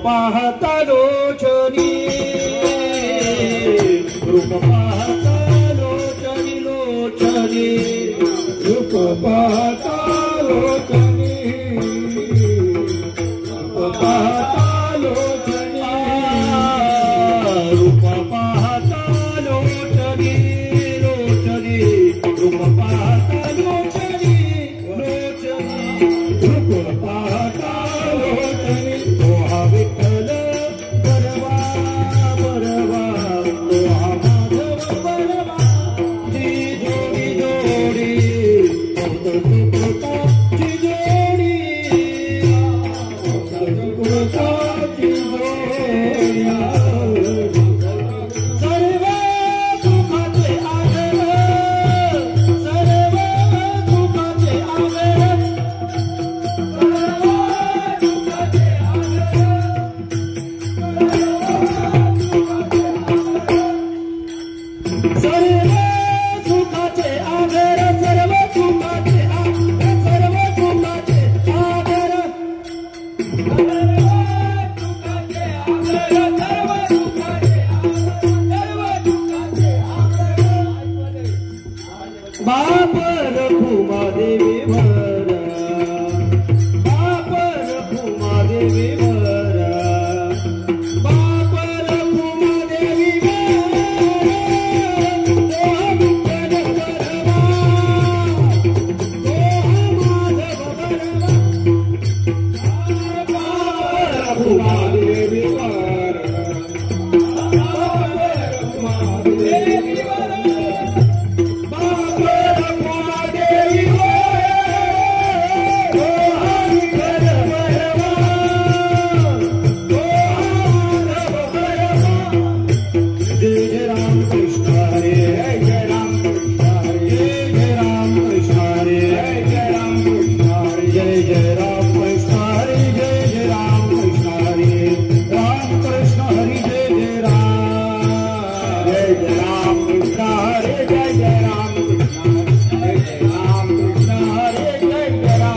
पाहता लोचनी रूप पाहता लोचनी लोचनी रूप पाहता लोचनी रूप पाहता लोचनी रूप पाहता लोचनी लोचनी रूप पाहता लोचनी लोचनी रूप पाहता लोचनी विठ्ठल बरवा बरवा तोहा माधव बरवा ती जोडी जोडी कृताची जोडी कृताची जोडी सर्व सुखाचे आगर सर्व सुखाचे आगर बाप रखुमा देवी भरा बाप रखुमा देवी भरा बाप रखुमा देवी भरा तोहा विठ्ठल बरवा तोहा माधव बरवा बाप रखुमा देवी भरा बाप रखुमा देवी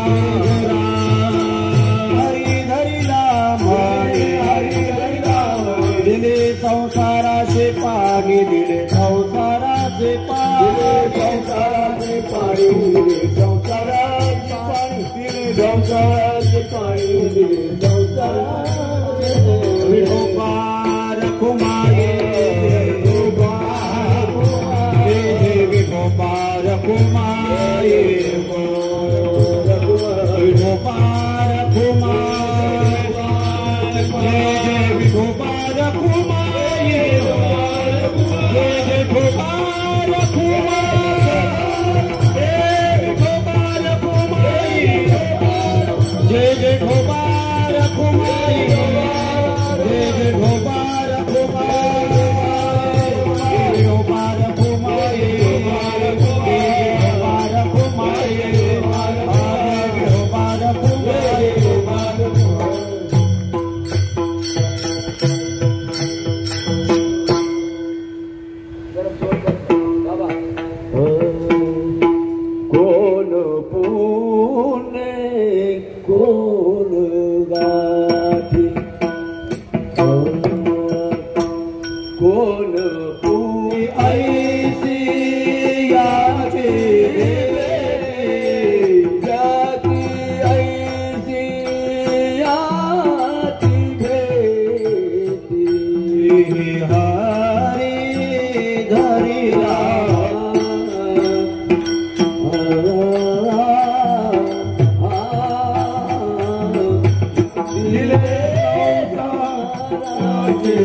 भरा संसाराचे पाणी दिले संसाराचे पाणी दिले संसाराचे पाणी दिले संसाराचे पाणी दिले संसाराचे विठोबा रखुमाये विठोबा रखुमाये विठोबा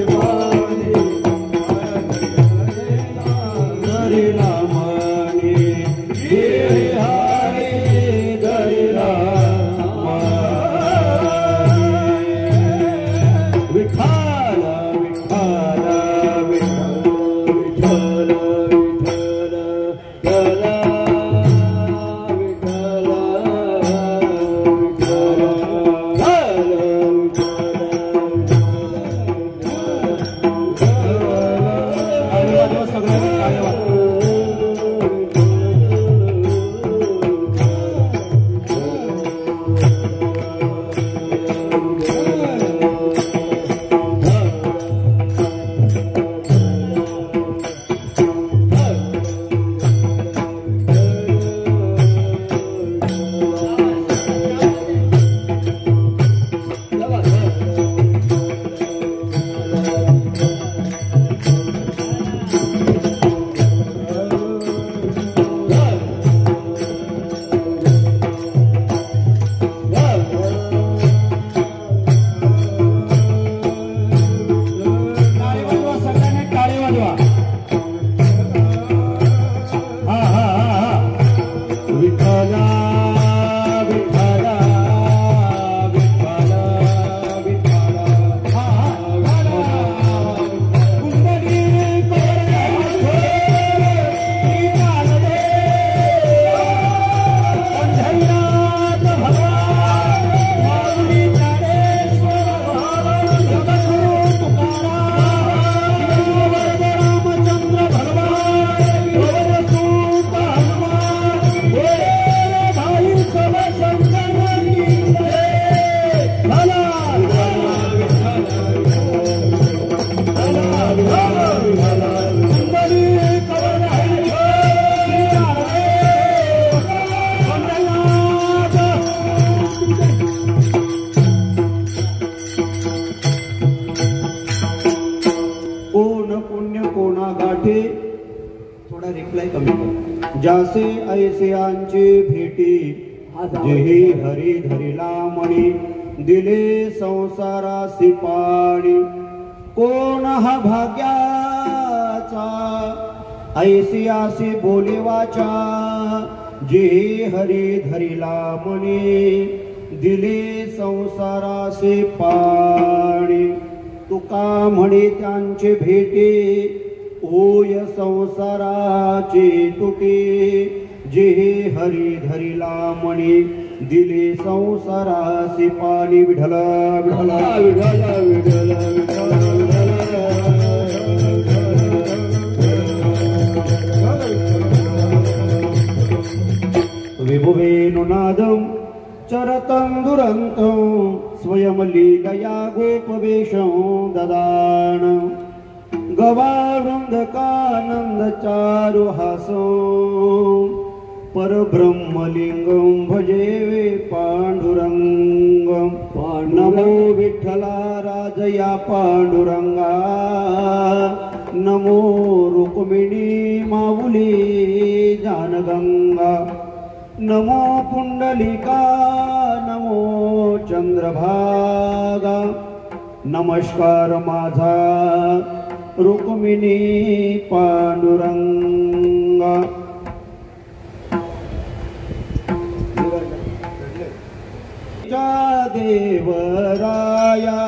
Bye. गाठी थोडा रिप्लाय कमी कर. जासे ऐसियांची भेटी जेही हरी धरिला मणी दिले संसारासी पाणी. कोण हा भाग्याचा ऐसियासी बोले वाचा जे हरी धरिला मणी दिले संसारासे पाणी. तुका म्हणे त्यांचे भेटे ओय संसाराचे तुटे जे हरी धरिला मणी दिले संसारासे पाणी. विठ्ठल विठ्ठल विठ्ठल विठ्ठल विभुवेनुनादं चरतं दुरन्तं स्वयं लीलया गोपवेशं ददान. गवावृन्दकानन्द चारुहासं परब्रह्मलिङ्गं भजे पाण्डुरङ्गं. नमो विठ्ठला राजया पाण्डुरंगा नमो रुक्मिणी माऊली जानगंगा. नमो पुंडलिका नमो चंद्रभागा. नमस्कार माझा रुक्मिणी पांडुरंगा. देवराया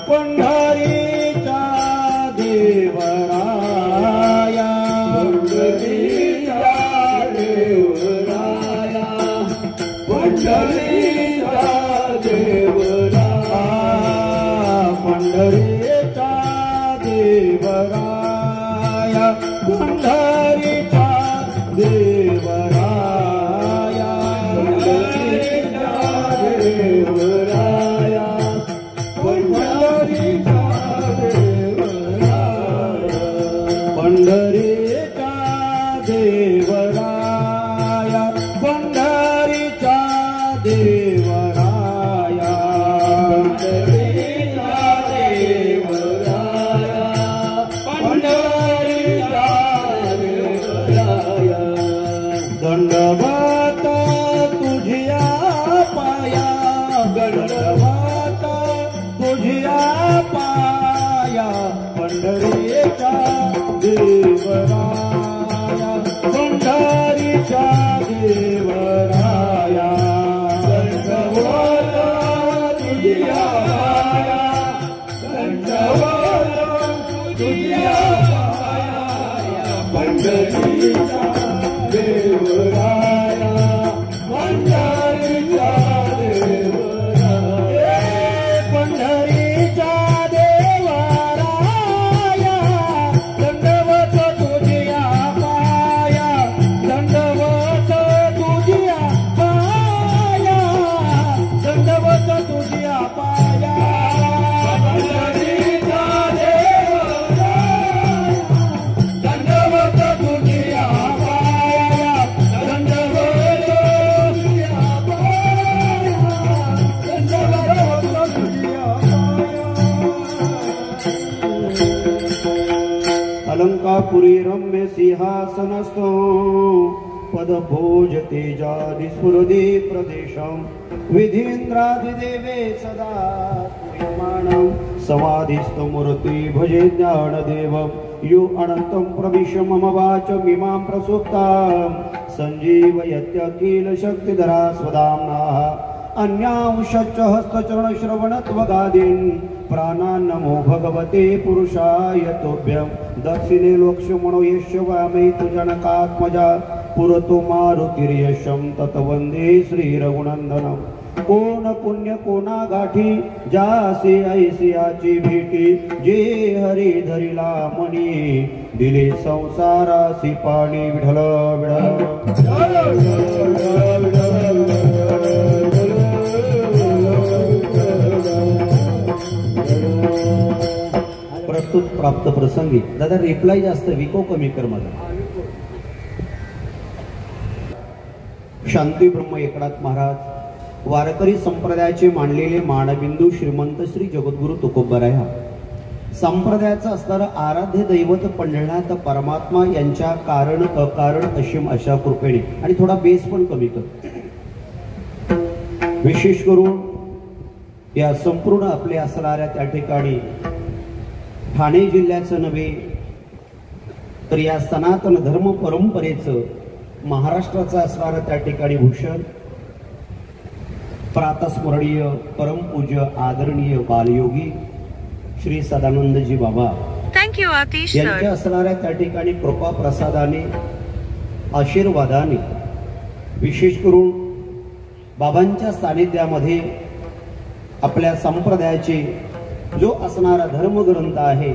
पंढरीचा देवराया पंढरीचा देवराया पंढरीचा देवराया पंढरीचा देवराया पंढरीचा देवराया पंढरीचा देवराया पंढरीचा देवराया पंढरीचा देवराया पंढरीचा देवराया पंढरीचा देवराया पंढरीचा देवराया. दंडवत तुझ्या पाया दंडवत तुझ्या पाया पंढरीचा देवराया पंढरीचा देवराया. दंडवत तुझ्या पाया दंडवत तुझ्या पाया पंढरीचा देवराया पंढरीचा देवराया पंढरीचा देवराया. दंडवत तुझ्या पाया दंडवत तुझ्या पाया दंडवत तुझ्या पाया पंढरीचा देवराया दंडवत तुझ्या पाया दंडवत तुझ्या पाया दंडवत तुझ्या पाया. अलंकापुरी रम्य सिंहासनस्थो पदभोज तेजादि स्फुरदे प्रदेशं विधीन्द्राधिदेवे सदा स्तूयमानं समाधिस्थमूर्ति भजे ज्ञानदेवं. यो अनन्तं प्रविश्य मम वाचमिमां प्रसुप्तां सञ्जीवयत्यखिल शक्तिधरा स्वधाम्नः. अन्यांशच्च हस्तचरणश्रवणत्वगादीन् प्राणान् नमो भगवते पुरुषाय तुभ्यं. दक्षिणे लोक्ष्मणो यस्य वामे तु जनकात्मजा पुरतो मारुतिर्यशं ततवंदे श्रीरघुनंदनम. कोण पुण्य कोणा गाठी जासे ऐसियाची भेटी जे हरी धरिला मणी दिले संसारासी पाणी. विठ्ठल प्रस्तुत प्राप्त प्रसंगी दादा रिप्लाय जास्त विको कमी कर माझा. शांती ब्रह्म एकनाथ महाराज वारकरी संप्रदायाचे मानलेले मानबिंदू श्रीमंत श्री जगद्गुरु तुकोबाराया संप्रदायाचं असणारं आराध्य दैवत पंढरनाथ परमात्मा यांच्या कारण अकारण असीम अशा कृपेने आणि थोडा बेस पण कमी कर. विशेष करून या संपूर्ण आपले असणाऱ्या त्या ठिकाणी ठाणे जिल्ह्याचं नव्हे तर या सनातन धर्म परंपरेचं महाराष्ट्राचं असणारं त्या ठिकाणी भूषण प्रातस्मरणीय परमपूज्य आदरणीय बालयोगी श्री सदानंदजी बाबा थँक्यू आतिश यांच्या असणाऱ्या त्या ठिकाणी कृपा प्रसादाने आशीर्वादाने विशेष करून बाबांच्या सानिध्यामध्ये आपल्या संप्रदायाचे जो असणारा धर्मग्रंथ आहे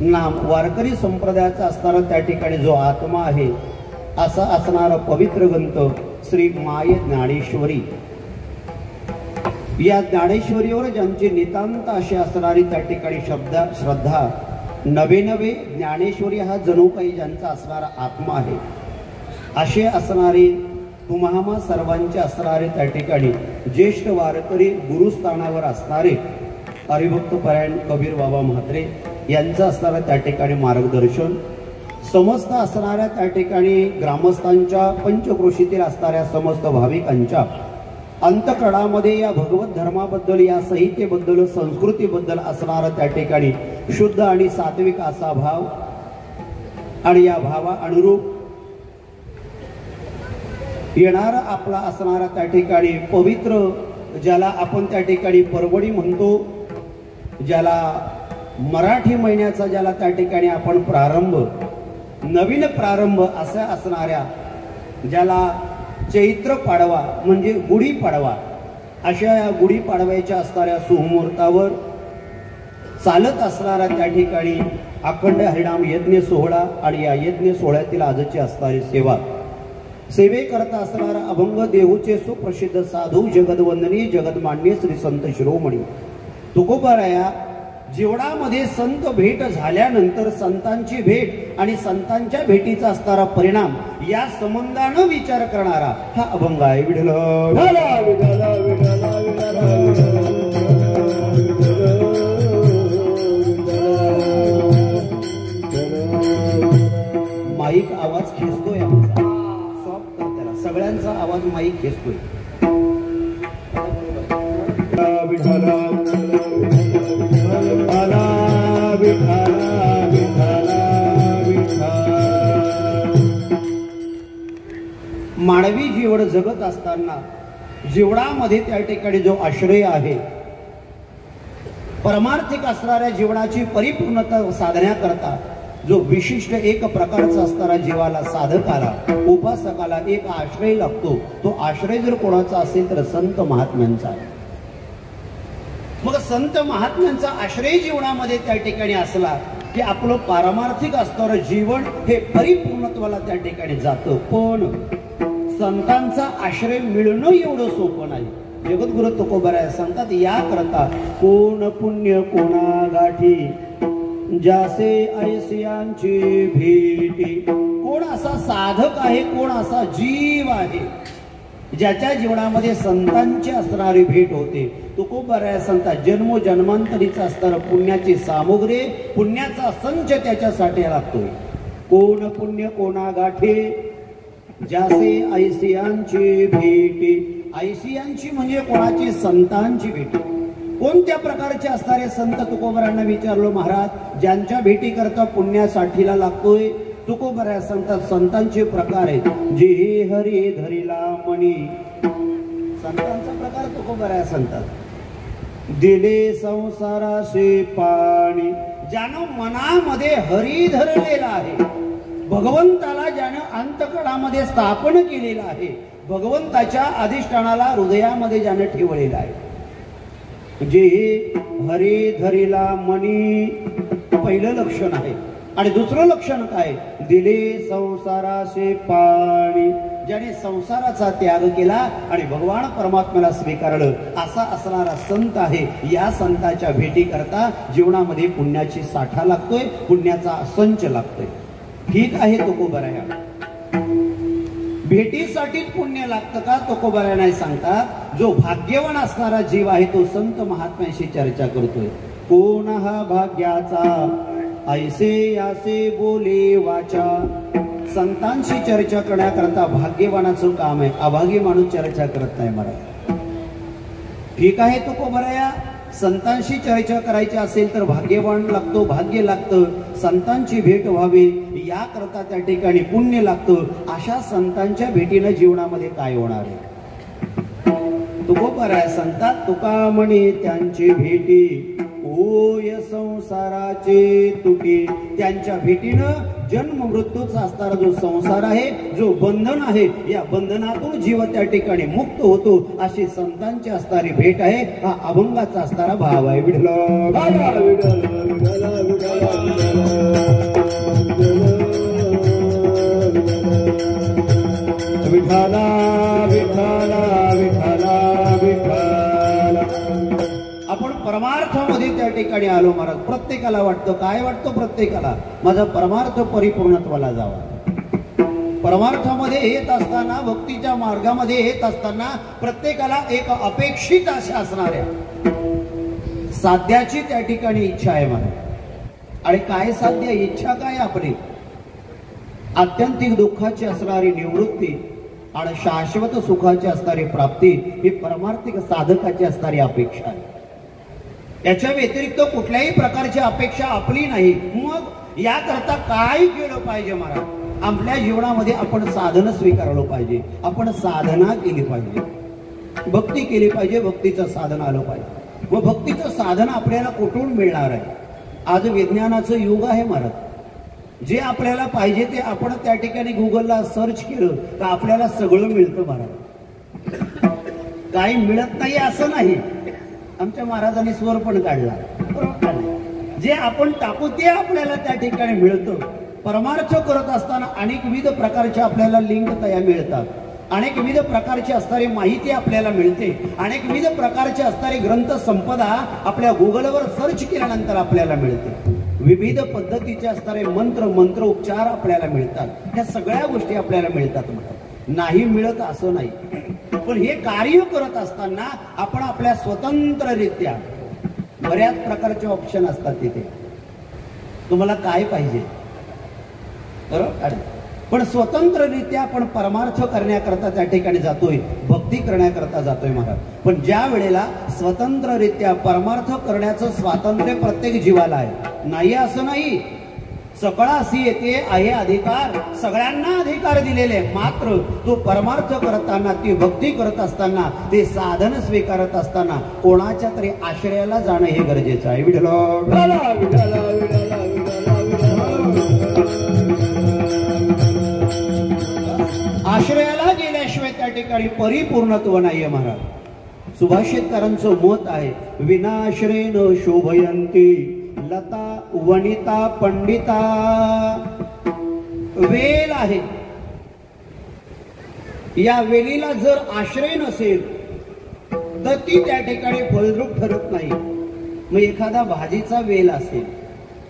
नाम वारकरी संप्रदायाचा असणारा त्या ठिकाणी जो आत्मा आहे असा असणारा पवित्र ग्रंथ श्री माय ज्ञानेश्वरी या ज्ञानेश्वरीवर ज्यांची नितांत अशी असणारी त्या ठिकाणी श्रद्धा नवे नवे ज्ञानेश्वरी हा जणू काही ज्यांचा असणारा आत्मा आहे असे असणारे तुम्हा सर्वांचे असणारे त्या ठिकाणी ज्येष्ठ वारकरी गुरुस्थानावर असणारे हरिभक्त परायण कबीर बाबा म्हात्रे यांचं असणारं त्या ठिकाणी मार्गदर्शन समस्त असणाऱ्या त्या ठिकाणी ग्रामस्थांच्या पंचक्रोशीतील असणाऱ्या समस्त भाविकांच्या अंतकरणामध्ये या भगवत धर्माबद्दल या संहितेबद्दल संस्कृतीबद्दल असणारा त्या ठिकाणी शुद्ध आणि सात्विक असा भाव आणि या भावा अनुरूप येणारा आपला असणारा त्या ठिकाणी पवित्र ज्याला आपण त्या ठिकाणी परवडी म्हणतो ज्याला मराठी महिन्याचा ज्याला त्या ठिकाणी आपण प्रारंभ नवीन प्रारंभ असा असणाऱ्या ज्याला चैत्र पाडवा म्हणजे गुढी पाडवा अशा या गुढी पाडव्याच्या असणाऱ्या सुमुहूर्तावर चालत असणारा त्या ठिकाणी अखंड हरिनाम यज्ञ सोहळा आणि या यज्ञ सोहळ्यातील आजची असणारी सेवा सेवेकरता असणारा अभंग देहूचे सुप्रसिद्ध साधू जगदवंदनी जगदमान्य श्री संत शिरोमणी तुकोबाराया जीवनामध्ये संत भेट झाल्यानंतर संतांची भेट आणि संतांच्या भेटीचा असणारा परिणाम या संबंधानं विचार करणारा हा अभंग आहे. विठ्ठल माईक आवाज खेचतोय आमचा सॉफ्ट कर त्याला सगळ्यांचा आवाज माईक खेचतोय. मानवी जीवन जगत असताना जीवनामध्ये त्या ठिकाणी जो आश्रय आहे परमार्थिक असणाऱ्या जीवनाची परिपूर्णता साधण्याकरता जो विशिष्ट एक प्रकारचा असणारा जीवाला साधकाला उपासकाला एक आश्रय लागतो. तो आश्रय जर कोणाचा असेल तर संत महात्म्यांचा. मग संत महात्म्यांचा आश्रय जीवनामध्ये त्या ठिकाणी असला की आपलं पारमार्थिक असणारं जीवन हे परिपूर्णत्वाला त्या ठिकाणी जातं. पण संतांचा आश्रय मिळणं एवढं सोपं नाही. जगद्गुरु तुकोबाराया सांगतात या करता कोण पुण्य कोणा गाठी जासे ऐसियांची भेटी. कोण असा साधक आहे कोण असा जीव आहे ज्याच्या जीवनामध्ये संतांची असणारी भेट होते. तुकोबाराया सांगतात जन्म जन्मांतरीचा असणारा पुण्याची सामुग्री पुण्याचा संच त्याच्यासाठी लागतोय. कोण पुण्य कोणा गाठे जासे ऐसियांची भेटी. ऐसियांची म्हणजे कोणाची संतांची भेटी. कोणत्या प्रकारचे असणारे संत तुकोबारायांना विचारलो महाराज ज्यांच्या भेटी करता पुण्यासाठीला लागतोय. तुकोबाराया सांगतात संतांचे प्रकार आहेत. जे हरी धरिला मणी संतांचा प्रकार तुकोबाराया सांगतात. दिले संसाराचे पाणी ज्यानं मनामध्ये हरी धरलेला आहे भगवंताला ज्यानं अंतकरणामध्ये स्थापन केलेलं आहे भगवंताच्या अधिष्ठानाला हृदयामध्ये ज्यानं ठेवलेलं आहे. जे हरी धरिला मनी पहिलं लक्षण आहे. आणि दुसरं लक्षण काय दिले संसाराचे पाणी ज्याने संसाराचा त्याग केला आणि भगवान परमात्म्याला स्वीकारलं असा असणारा संत आहे. या संताच्या भेटी करता जीवनामध्ये पुण्याची साठा लागतोय पुण्याचा संच लागतोय. ठीक आहे तुकोबाराया भेटीसाठीच पुण्य लागतं का तुकोबाराया नाही सांगतात. जो भाग्यवान असणारा जीव आहे तो संत महात्म्याशी चर्चा करतोय कोण हा भाग्याचा ऐसे यासे बोले वाचा. संतांशी चर्चा करण्याकरता भाग्यवानाचं काम आहे, अभागी माणूस चर्चा करत नाही महाराज. ठीक आहे तुकोबराया, संतांशी चर्चा करायची असेल तर भाग्यवान लागतो, भाग्य लागतं. संतांची भेट व्हावी याकरता त्या ठिकाणी पुण्य लागतं. अशा संतांच्या भेटीनं जीवनामध्ये काय होणार आहे? तुकोबराया संतात तुका म्हणे त्यांची भेटी ओय संसाराचे तुटी. त्यांच्या भेटीनं जन्म मृत्यूचा असणारा जो संसार आहे, जो बंधन आहे, या बंधनातून जीव त्या ठिकाणी मुक्त होतो. अशी संतांची असणारी भेट आहे. हा अभंगाचा असणारा भाव आहे. विठ्ठल विठाला विठाला विठाला विठाला. आपण परमार्थामध्ये त्या ठिकाणी आलो महाराज. प्रत्येकाला वाटतं, काय वाटतं प्रत्येकाला, माझा परमार्थ परिपूर्णत्वाला जावा. परमार्थामध्ये येत असताना, भक्तीच्या मार्गामध्ये येत असताना प्रत्येकाला एक अपेक्षित अशा असणाऱ्या साध्याची त्या ठिकाणी इच्छा आहे महाराज. आणि काय साध्य इच्छा काय आपली? आत्यंतिक दुःखाची असणारी निवृत्ती आणि शाश्वत सुखाची असणारी प्राप्ती ही परमार्थिक साधकाची असणारी अपेक्षा आहे. याच्या व्यतिरिक्त कुठल्याही प्रकारची अपेक्षा आपली नाही. मग याकरता काय केलं पाहिजे महाराज? आपल्या जीवनामध्ये आपण साधन स्वीकारलं पाहिजे, आपण साधना केली पाहिजे, भक्ती केली पाहिजे, भक्तीचं साधन आलं पाहिजे. मग भक्तीचं साधन आपल्याला कुठून मिळणार आहे? आज विज्ञानाचं युग आहे महाराज. जे आपल्याला पाहिजे ते आपण त्या ठिकाणी गुगलला सर्च केलं तर आपल्याला सगळं मिळतं महाराज. काही मिळत नाही असं नाही. आमच्या महाराजांनी स्वर पण काढला. जे आपण टाकू ते आपल्याला त्या ठिकाणी मिळतं. परमार्थ करत असताना अनेक विविध प्रकारच्या आपल्याला लिंक तयार मिळतात, अनेक विविध प्रकारची असणारी माहिती आपल्याला मिळते, अनेक विविध प्रकारची असणारी ग्रंथ संपदा आपल्या गुगलवर सर्च केल्यानंतर आपल्याला मिळते. विविध पद्धतीचे असणारे मंत्र उपचार आपल्याला मिळतात. ह्या सगळ्या गोष्टी आपल्याला मिळतात म्हणतात. नाही मिळत असं नाही. पण हे कार्य करत असताना आपण आपल्या स्वतंत्ररित्या बऱ्याच प्रकारचे ऑप्शन असतात तिथे. तुम्हाला काय पाहिजे बरोबर, पण स्वतंत्ररित्या आपण परमार्थ करण्याकरता त्या ठिकाणी जातोय, भक्ती करण्याकरता जातोय महाराज. पण ज्या वेळेला स्वतंत्ररित्या परमार्थ करण्याचं स्वातंत्र्य प्रत्येक जीवाला आहे, नाही असं नाही. सकळासी येते आहे अधिकार, सगळ्यांना अधिकार दिलेले. मात्र तो परमार्थ करताना, ती भक्ती करत असताना, ते साधन स्वीकारत असताना कोणाच्या तरी आश्रयाला जाणं हे गरजेचं आहे. विठ्ठल आश्रयाला गेल्याशिवाय त्या ठिकाणी परिपूर्णत्व नाहीये महाराज. सुभाषितकारांचं मत आहे, विनाश्रेन शोभयंती लता वनिता पंडिता. वेल आहे, या वेलीला जर आश्रय नसेल तर ती त्या ठिकाणी फलरूप ठरत नाही. मग एखादा भाजीचा वेल असेल,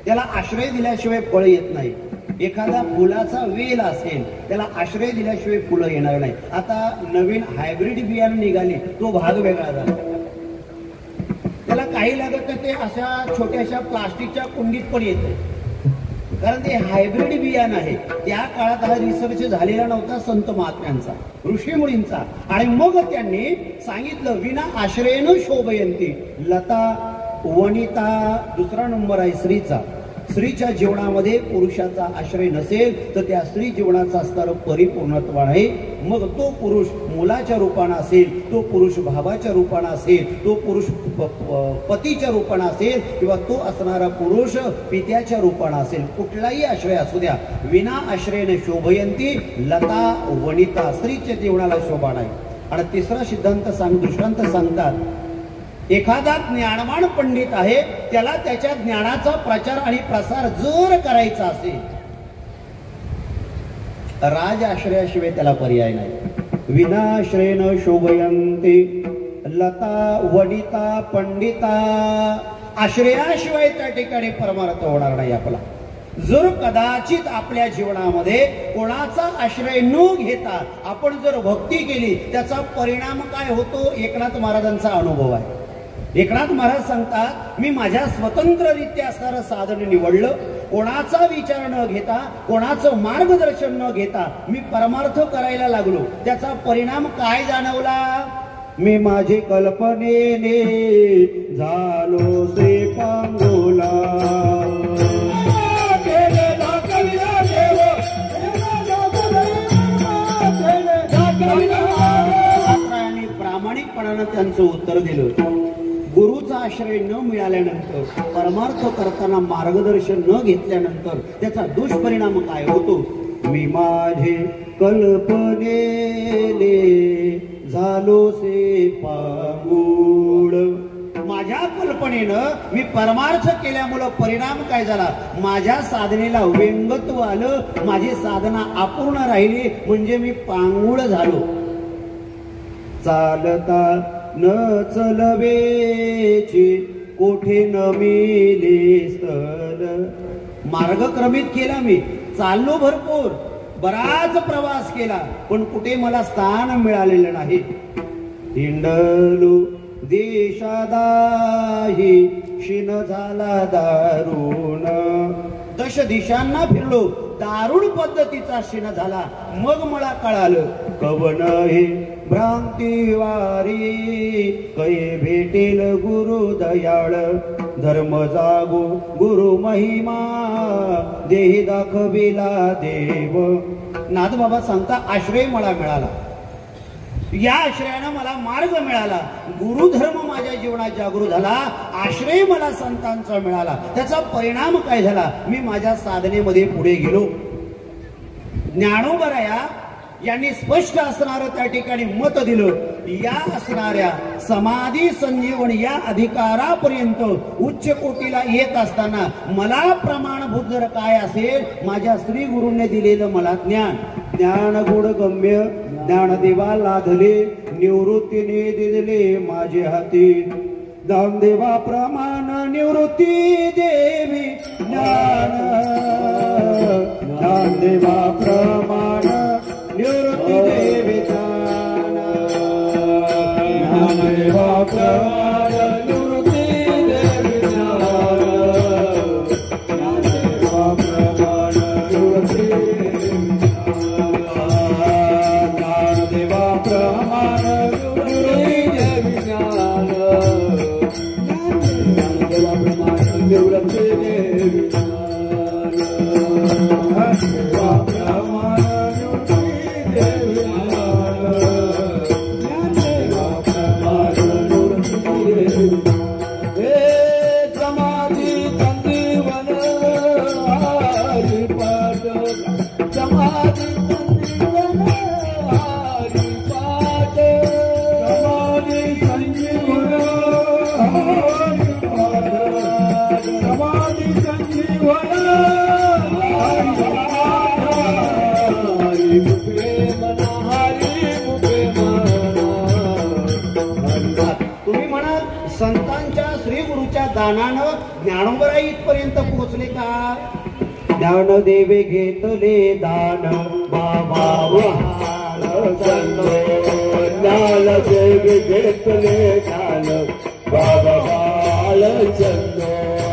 त्याला आश्रय दिल्याशिवाय फळ येत नाही. एखादा फुलाचा वेल असेल, त्याला आश्रय दिल्याशिवाय फुलं येणार नाही. आता नवीन हायब्रिड बियाणं निघाले, तो भाग वेगळा झाला. त्याला काही लागत नाही, ते अशा छोट्याशा प्लास्टिकच्या कुंडीत पण येते, कारण ते हायब्रिड बियाणं आहे. त्या काळात हा रिसर्च झालेला नव्हता संत महात्म्यांचा, ऋषीमुनींचा. आणि मग त्यांनी सांगितलं, विना आश्रयेन शोभयंती लता वनिता. दुसरा नंबर आहे स्त्रीचा. स्त्रीच्या जीवनामध्ये पुरुषाचा आश्रय नसेल तर त्या स्त्री जीवनाचा असणारं परिपूर्णत्व आहे. मग तो पुरुष मुलाच्या रूपानं असेल, तो पुरुष भावाच्या रूपानं असेल, तो पुरुष पतीच्या रूपानं असेल, किंवा तो असणारा पुरुष पित्याच्या रूपानं असेल, कुठलाही आश्रय असू द्या, विना आश्रयने शोभयंती लता वनिता. स्त्रीच्या जीवनाला शोभा नाही. आणि तिसरा सिद्धांत दृष्टांत सांगतात, एखादा ज्ञानवान पंडित आहे, त्याला त्याच्या ज्ञानाचा प्रचार आणि प्रसार जर करायचा असेल, राज आश्रयाशिवाय त्याला पर्याय नाही. विनाश्रयेन शोभयंती लता वनिता पंडिता. आश्रयाशिवाय त्या ठिकाणी परमार्थ होणार नाही आपला. जर कदाचित आपल्या जीवनामध्ये कोणाचा आश्रय न घेता आपण जर भक्ती केली, त्याचा परिणाम काय होतो? एकनाथ महाराजांचा अनुभव आहे. एकनाथ महाराज सांगतात, मी माझ्या स्वतंत्ररित्या असणारं साधन निवडलं, कोणाचा विचार न घेता, कोणाचं मार्गदर्शन न घेता मी परमार्थ करायला लागलो. त्याचा परिणाम काय जाणवला? मी माझे कल्पनेने झालो से पांगोला. प्रामाणिकपणानं त्यांचं उत्तर दिलं. गुरुचा आश्रय न मिळाल्यानंतर, परमार्थ करताना मार्गदर्शन न घेतल्यानंतर त्याचा दुष्परिणाम काय होतो? मी माझे कल्पनेने झालो से पांगुळ. माझ्या कल्पनेनं मी परमार्थ केल्यामुळं परिणाम काय झाला? माझ्या साधनेला व्यंगत्व आलं, माझी साधना अपूर्ण राहिली, म्हणजे मी पांगुळ झालो. चालता न चलवेची कोठे न मिले स्थल. मार्गक्रमित केला, मी चाललो भरपूर, बराच प्रवास केला, पण कुठे मला स्थान मिळालेलं नाही. हिंडलो देशादाही शिन झाला दारुण. दश दिशांना फिरलो, दारुण पद्धतीचा शिन झाला. मग मला कळालं, कवन हे भ्रांती वारी, कै भेटेल गुरु दयाळ. धर्म जागो गुरु महिमा, देही दाखविला देव. नाथबाबा सांगता, आश्रय मला मिळाला, या आश्रयानं मला मार्ग मिळाला. गुरुधर्म माझ्या जीवनात जागृत झाला, आश्रय मला संतांचा मिळाला. त्याचा परिणाम काय झाला? मी माझ्या साधनेमध्ये पुढे गेलो. ज्ञानोबराया यांनी स्पष्ट असणारं त्या ठिकाणी मत दिलं. या असणाऱ्या समाधी संजीवन या अधिकारापर्यंत उच्च कोटीला येत असताना मला प्रमाणभूत जर काय असेल, माझ्या श्री गुरूंनी दिलेलं मला ज्ञान, ज्ञान गुण गम्य ज्ञानदेवा लाधले, निवृत्तीने दिले माझे हाती. ज्ञानदेवा प्रमाण निवृत्ती देवी ज्ञान, ज्ञानदेवा प्रमाण निवृत्ती देवी ज्ञान. ज्ञानदेवा प्रमाण निवृत्ती देवी ज्ञान, ज्ञानदेवा प्रमाण निवृत्ती दानानं ज्ञानोबरा इथपर्यंत पोहोचले का? ज्ञानदेवे घेतले दान बाबा ज्ञानदेवे घेतले दान बाबा बाळचंद्र.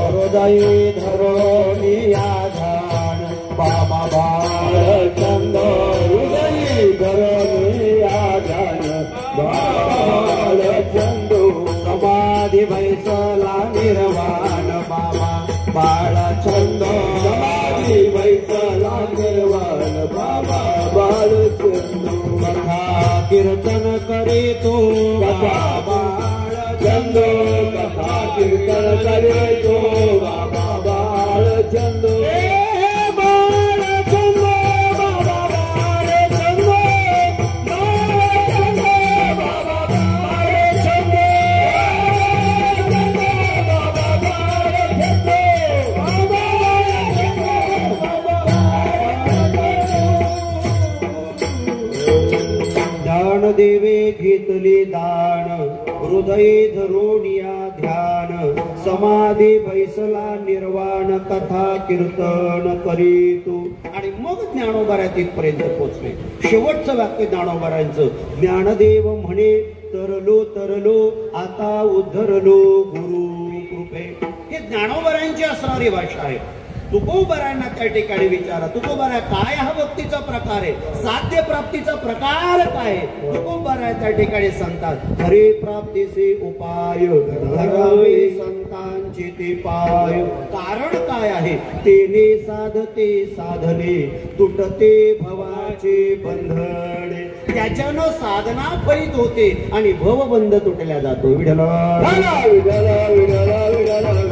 हृदय धरोनी आधान बाबा बाळचंद्र. हृदय धरोनी आधान बाळचंद्र. समाधी बैसला निर्वाण बाबा बाळचंद्र. समाधी बैसला निर्वाण बाबा बाळचंद्र. कथा कीर्तन करे तो बाबा बाळचंद्र. कथा कीर्तन करे तो बाबा बाळचंद्र. देवे घेतले दान हृदय धरोनिया ध्यान. समाधी बैसला निर्वाण. कथा कीर्तन करीतो. आणि मग ज्ञानोबाऱ्या तिथपर्यंत पोहोचले. शेवटचं वाक्य ज्ञानोबाऱ्यांचं. ज्ञानदेव म्हणे तरलो तरलो आता उद्धरलो गुरु कृपे. हे ज्ञानोबरांची असणारी भाषा आहे. तुकोबरांना त्या ठिकाणी विचारा, तुकोबरा काय हा भक्तीचा प्रकार आहे, साध्य प्राप्तीचा प्रकार काय आहे. तुकोबरा त्या ठिकाणी सांगतात, हरे प्राप्तीचे उपाय धरावे संतांचे ते पाय. कारण काय आहे, तेने साधते साधने तुटते भवाचे बंधने. त्याच्यानं साधना फलित होते आणि भवबंध तुटल्या जातो. विठला विठला विठला विठला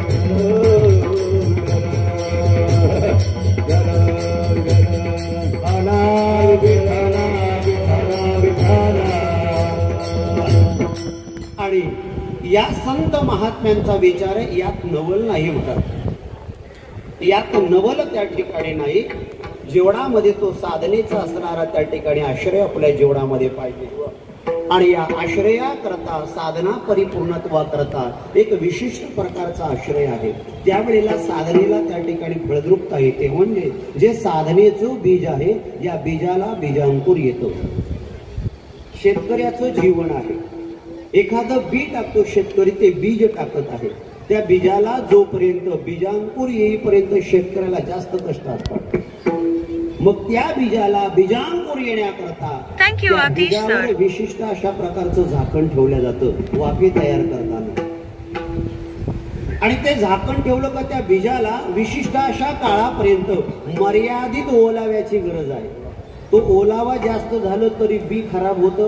आणि या संत महात्म्यांचा विचार यात नवल नाही म्हणतात. यात नवल त्या ठिकाणी नाही. जीवनामध्ये तो साधनेचा असणारा त्या ठिकाणी आश्रय आपल्या जीवनामध्ये पाहिजे आणि या आश्रया करता साधना परिपूर्णत्वा करता एक विशिष्ट प्रकारचा आश्रय आहे. त्यावेळेला साधनेला त्या ठिकाणी फळद्रुपता येते. म्हणजे जे साधनेचं बीज आहे या बीजाला बीजांकुर येतो. शेतकऱ्याचं जीवन आहे. एखादं बी टाकतो शेतकरी, ते बीज टाकत आहे. त्या बीजाला जोपर्यंत बीजांकुर येईपर्यंत शेतकऱ्याला जास्त कष्ट असतात. मग त्या बीजाला बीजांकुर येण्याकरता बीजावर विशिष्ट अशा प्रकारचं झाकण ठेवलं जातं वाफे तयार करताना. आणि ते झाकण ठेवलं का त्या बीजाला विशिष्ट अशा काळापर्यंत मर्यादित ओलाव्याची गरज आहे. तो ओलावा जास्त झालं तरी बी खराब होतं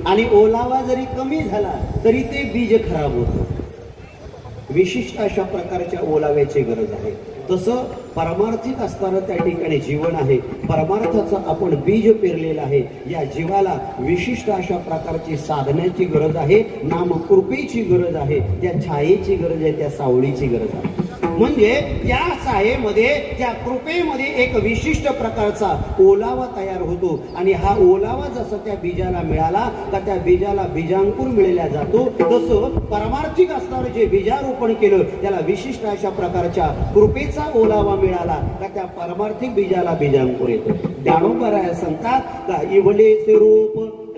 आणि ओलावा जरी कमी झाला तरी ते बीज खराब होतं. विशिष्ट अशा प्रकारच्या ओलाव्याची गरज आहे. तसं परमार्थिक असणारं त्या ठिकाणी जीवन आहे. परमार्थाचं आपण बीज पेरलेलं आहे. या जीवाला विशिष्ट अशा प्रकारची साधण्याची गरज आहे. नामकृपेची गरज आहे. त्या छायेची गरज आहे. त्या सावळीची गरज आहे. म्हणजे त्या छायेमध्ये त्या कृपेमध्ये एक विशिष्ट प्रकारचा ओलावा तयार होतो आणि हा ओलावा जसा त्या बीजाला मिळाला का त्या बीजाला बीजांकुर मिळाला जातो. तसं परमार्थिक असणारं जे बीजारोपण केलं त्याला विशिष्ट अशा प्रकारच्या कृपेचा ओलावा मिळाला का त्या परमार्थिक बीजाला बीजांकुर येतो. ज्ञानोबराय सांगतात का इवलेचे रूप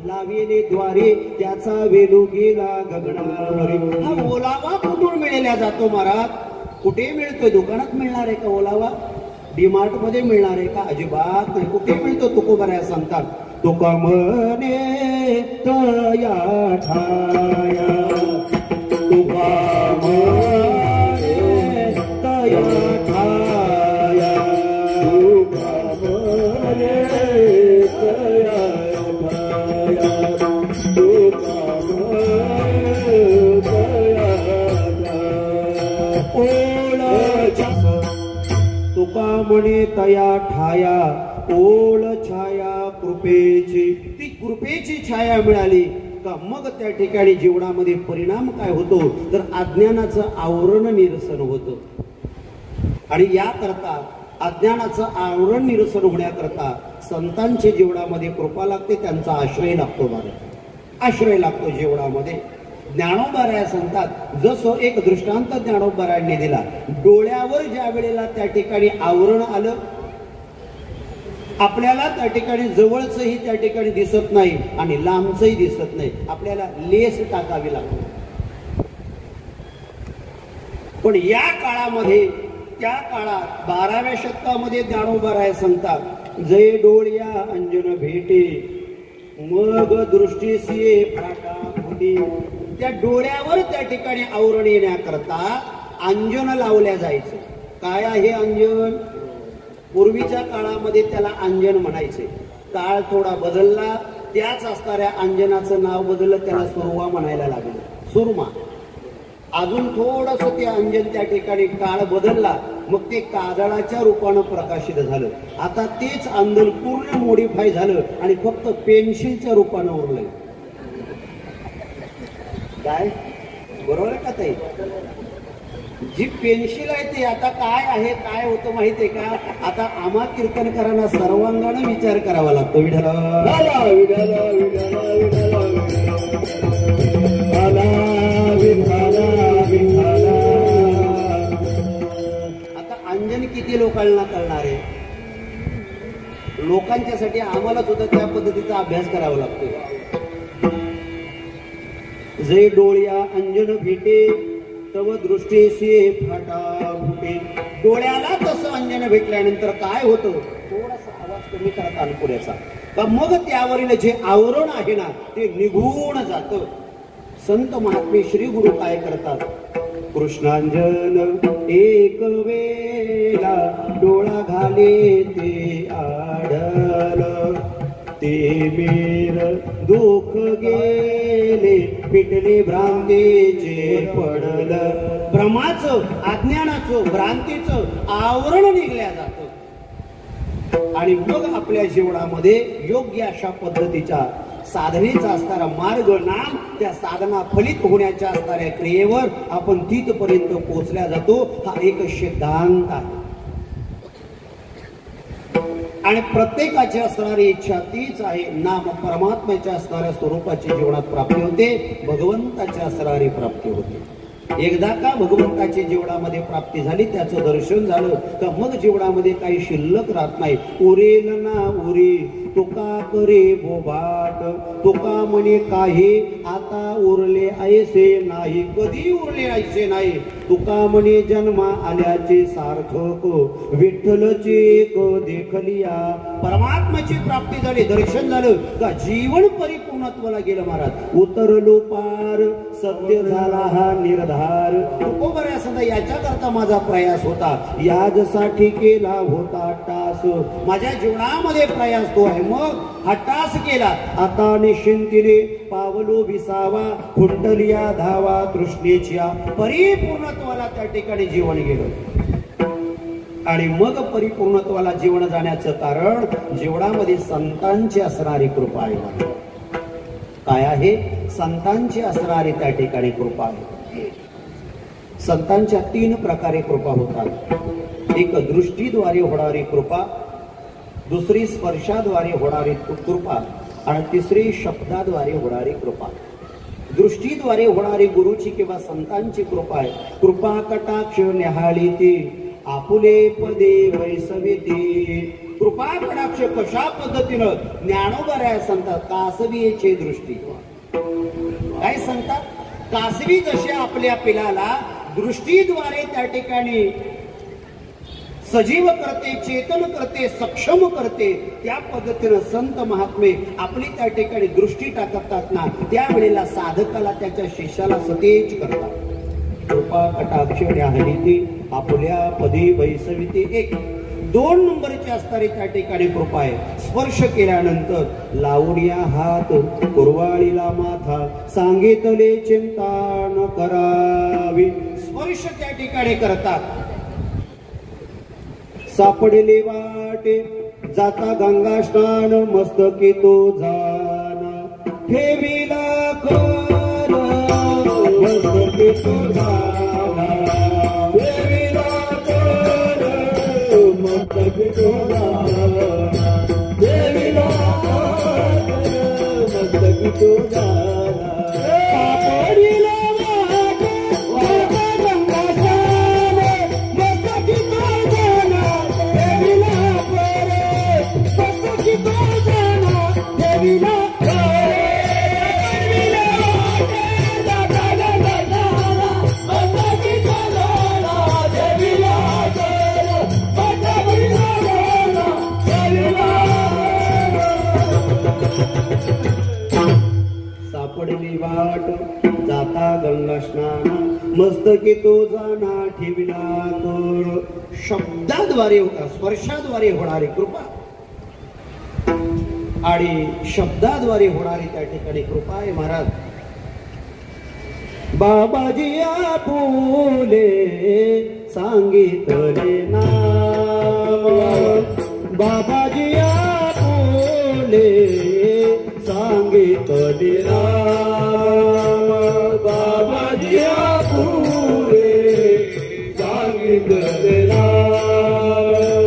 लावेले द्वारे त्याचा वेलू गेला गगनावरी. हा ओलावा कुठून मिळाला जातो महाराज? कुठे मिळतोय? दुकानात मिळणार आहे का ओलावा? डीमार्ट मध्ये मिळणार आहे का? अजिबात नाही. कुठे मिळतो? तुकोबराय सांगतात, तुका म्हणे तया ठाया, तुका म्हणे तया ठाया, तुका म्हणे तया ठाया, तुका म्हणे तया तुका म्हणे तया ठाया ओळ छाया कृपेची. ती कृपेची छाया मिळाली का मग त्या ठिकाणी जीवनामध्ये परिणाम काय होतो तर अज्ञानाचं आवरण निरसन होतं. आणि याकरता अज्ञानाचं आवरण निरसन होण्याकरता संतांच्या जीवनामध्ये कृपा लागते. त्यांचा आश्रय लागतो. आश्रय लागतो जीवनामध्ये. ज्ञानोबराय सांगतात, जसं एक दृष्टांत ज्ञानोबरायांनी दिला. डोळ्यावर ज्या वेळेला त्या ठिकाणी आवरण आलं आपल्याला त्या ठिकाणी जवळचंही त्या ठिकाणी दिसत नाही आणि लांबचंही दिसत नाही. आपल्याला लेस टाकावी लागते. पण या काळामध्ये त्या काळात 12व्या शतकामध्ये ज्ञानोबराय सांगतात, जय डोळ्या अंजन भेटे मग दृष्टीसी फाटा फुटी. त्या डोळ्यावर त्या ठिकाणी आवरण येण्याकरता अंजन लावल्या जायचं. काय आहे अंजन? पूर्वीच्या काळामध्ये त्याला अंजन म्हणायचे. काळ थोडा बदलला, त्याच असणाऱ्या अंजनाचं नाव बदललं, त्याला सुरमा म्हणायला लागलं. सुरमा. अजून थोडस ते अंजन त्या ठिकाणी काळ बदलला, मग ते काजळाच्या रूपानं प्रकाशित झालं. आता तेच अंजन पूर्ण मॉडिफाय झालं आणि फक्त पेन्सिलच्या रूपानं उरलंय. काय बरोबर आहे का ताई? जी पेन्सिल आहे ती आता काय आहे, काय होतं माहितीये का? आता आम्हा कीर्तनकारांना सर्वांगाने विचार करावा लागतो. विठला विठला विठला विठला. आता अंजन किती लोकांना कळणार आहे? लोकांच्यासाठी आम्हाला सुद्धा त्या पद्धतीचा अभ्यास करावा लागतो. जे डोळ्या अंजन भेटे तव दृष्टीसी फाटा फुटे. डोळ्याला तसं अंजन भेटल्यानंतर काय होतं, थोडासा आवाज कमी करा तानपुऱ्याचा, का मग त्यावरील जे आवरण आहे ना ते निघून जातं. संत महात्मे श्री गुरु काय करतात, कृष्णांजन एक वेळा डोळा घाले ते आढळ, ते मेर दुःख गेले पिटले भ्रांतीचे पडल. भ्रमाचं, अज्ञानाचं, भ्रांतीचं आवरण निघल्या जातं आणि मग आपल्या जीवनामध्ये योग्य अशा पद्धतीच्या साधनेचा असणारा मार्ग नाम, त्या साधना फलित होण्याच्या असणाऱ्या क्रियेवर आपण तिथपर्यंत पोहोचल्या जातो. हा एक सिद्धांत आहे आणि प्रत्येकाची असणारी इच्छा तीच आहे, नाम परमात्म्याच्या असणाऱ्या स्वरूपाची जीवनात प्राप्ती होते, भगवंताची असणारी प्राप्ती होते. एकदा का भगवंताची जीवनामध्ये प्राप्ती झाली, त्याचं दर्शन झालं तर मग जीवनामध्ये काही शिल्लक राहत नाही. उरेल ना उरे तुका करे बोबाट, तुका म्हणे काही आता उरले ऐसे नाही, कधी उरले ऐसे नाही. तुका म्हणे जन्मा आल्याचे सार्थक, विठ्ठलचे एक देखलिया. परमात्म्याची प्राप्ती झाली, दर्शन झालं का जीवन परिपूर्णत्वाला गेलं महाराज. उतरलो पार सत्य झाला हा निर्धार. बऱ्याच सदा याच्या करता माझा प्रयास होता, याजसाठी केला होता टास. माझ्या जीवनामध्ये प्रयास तो आहे, मग हा टास केला. आता निश्चिंतीने पावलो विसावा, खुंटलिया धावा तृष्णेच्या. परिपूर्णत्वाला त्या ठिकाणी जीवन गेलं आणि मग परिपूर्णत्वाला जीवन जाण्याचं कारण जीवनामध्ये संतांची असणारी कृपा आहे. काय आहे, संतांची असणारी त्या ठिकाणी कृपा आहे. संतांच्या 3 प्रकारे कृपा होतात. एक दृष्टीद्वारे होणारी कृपा, दुसरी स्पर्शाद्वारे होणारी कृपा आणि तिसरी शब्दाद्वारे होणारी कृपा. दृष्टीद्वारे होणारी गुरुची किंवा संतांची कृपा आहे. कृपा कटाक्ष न्याहाळी ती आपुले पदे वैसविती. कृपा कटाक्ष कशा पद्धतीनं ज्ञानोबऱ्या सांगतात, कासवीचे दृष्टी. काय सांगतात, कासवी जसे आपल्या पिलाला दृष्टीद्वारे त्या ठिकाणी सजीव करते, चेतन करते, सक्षम करते, त्या पद्धतीनं संत महात्मे आपली त्या ठिकाणी दृष्टी टाकतात ना, त्यावेळेला साधकाला त्याच्या शिष्याला सतेज करतात. कृपा कटाक्ष न्याहाळी आपल्या पदी वैसविती. 2 नंबरची असणारी त्या ठिकाणी कृपा आहे. स्पर्श केल्यानंतर लावण्या हात कुरवाळीला माथा, सांगितले चिंता न करावी. स्पर्श त्या ठिकाणी करतात. सापडले वाटे जाता गंगा स्नान, मस्तकी तो जाना ठेविला कर, मस्तकी तो जाना ठेविला कर, मस्तकी तो जाना ठेविला कर, मस्तकी तो जाना. सापडले सापडली वाट जाता गंगा स्नान, मस्तकी तो जाना ठेविला कर. शब्दाद्वारे स्पर्शाद्वारे होणारी कृपा आणि शब्दाद्वारे होणारी त्या ठिकाणी कृपा आहे महाराज. बाबाजी आपुले सांगितले नाम, बाबाजी आपुले सांगितले नाम, बाबाजी आपुले सांगितले नाम,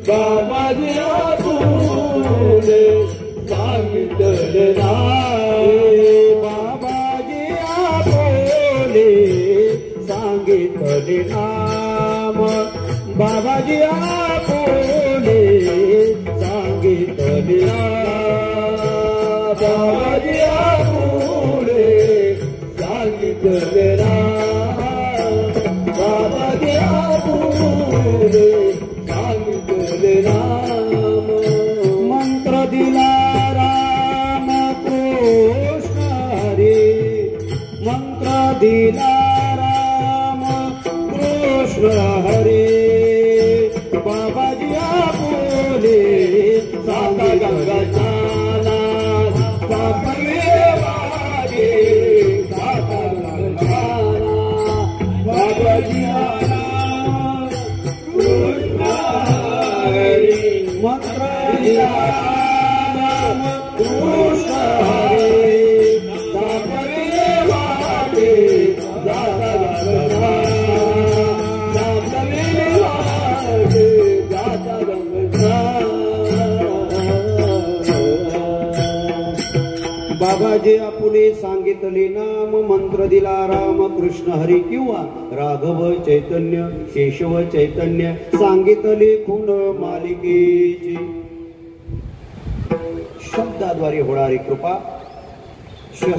बाबाजी आपुले सांगितले नाम, बाबाजी आपुले सांगितले नाम, बाबाजी आपुले सांगितले नाम, बाबाजी आपुले सांगितले राम बाबाजी आपुले सांगितले राम मंत्र दिला राम कृष्ण हरी मंत्र दिला राम कृष्ण हरी बाबाजी आपुले सांगा गंगा बाबाजी आपुले सांगितले नाम मंत्र दिला राम कृष्ण हरी किंवा राघव चैतन्य केशव चैतन्य सांगितले खुण मालिकेची शब्दाद्वारे होणारी कृपा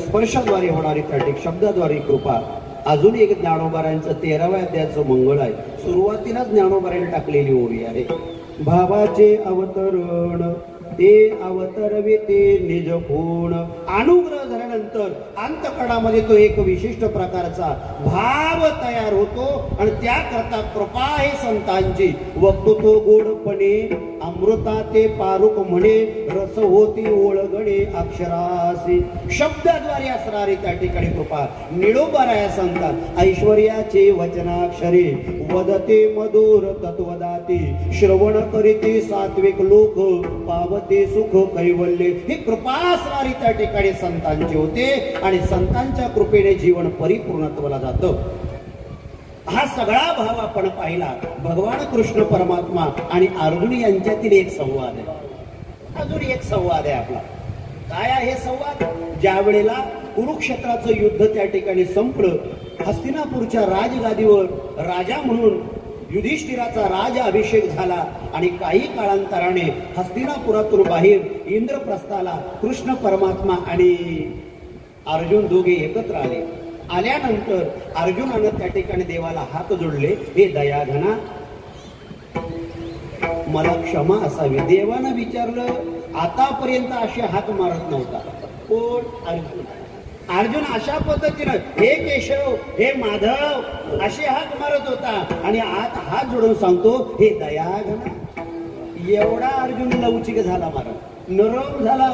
स्पर्शाद्वारे होणारी ताटिक शब्दाद्वारे कृपा अजून एक ज्ञानोबारांचं 13व्या अध्यायाचं मंगळ आहे सुरुवातीला ज्ञानोबारांनी टाकलेली ओवी आहे भावाचे अवतरण ते अवतरविते निज कोण अनुग्रह झाल्यानंतर अंतकडामध्ये तो एक विशिष्ट प्रकारचा भाव तयार होतो आणि त्याकरता कृपा आहे संतांची वक्तो तो गोडपणे अमृता ते पारुक म्हणे रस होती ओळगणे अक्षरासी शब्दाद्वारे असणारी त्या ठिकाणी कृपा निळोबाराया संतात ऐश्वर्याचे वचनाक्षरे वदते मधुर तत्वदाती श्रवण करीते सात्विक लोक पावते सुख कैवल्य ही कृपा असणारी त्या ठिकाणी संतांची होते आणि संतांच्या कृपेने जीवन परिपूर्णत्वाला जातं हा सगळा भाव आपण पाहिला भगवान कृष्ण परमात्मा आणि अर्जुन यांच्यातील एक संवाद आहे अजून एक संवाद आहे आपला काय आहे संवाद ज्या वेळेला कुरुक्षेत्राचं युद्ध त्या ठिकाणी संपलं हस्तिनापूरच्या राजगादीवर राजा म्हणून युधिष्ठिराचा राज अभिषेक झाला आणि काही काळांतराने हस्तिनापुरातून बाहेर इंद्रप्रस्थाला कृष्ण परमात्मा आणि अर्जुन दोघे एकत्र आले आल्यानंतर अर्जुनानं त्या ठिकाणी देवाला हात जोडले हे दयाघना मला क्षमा असावी देवानं विचारलं आतापर्यंत असे हात मारत नव्हता कोण अर्जुन अर्जुन अशा पद्धतीनं हे केशव हे माधव असे हात मारत होता आणि आत हात जोडून सांगतो हे दयाघना एवढा अर्जुन लवचिक झाला महाराज नरम झाला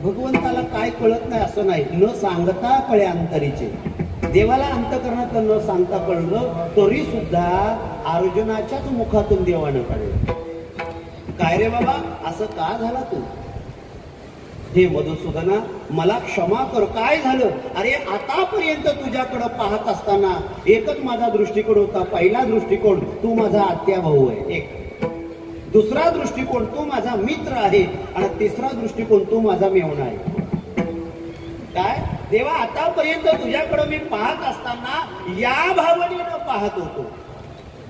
भगवंताला काय कळत नाही असं नाही न सांगता कळे अंतरीचे देवाला अंतकरणात न सांगता कळलं तरी सुद्धा अर्जुनाच्याच मुखातून देवानं कळलं काय रे बाबा असं का झाला तू हे मधुसूदना मला क्षमा कर काय झालं अरे आतापर्यंत तुझ्याकडे पाहत असताना एकच माझा दृष्टिकोन होता पहिला दृष्टिकोन तू माझा आत्या भाऊ आहे एक दुसरा दृष्टिकोन तू माझा मित्र आहे आणि तिसरा दृष्टिकोन तू माझा मेवणा आहे काय देवा आतापर्यंत तुझ्याकडे मी पाहत असताना या भावनेनं पाहत होतो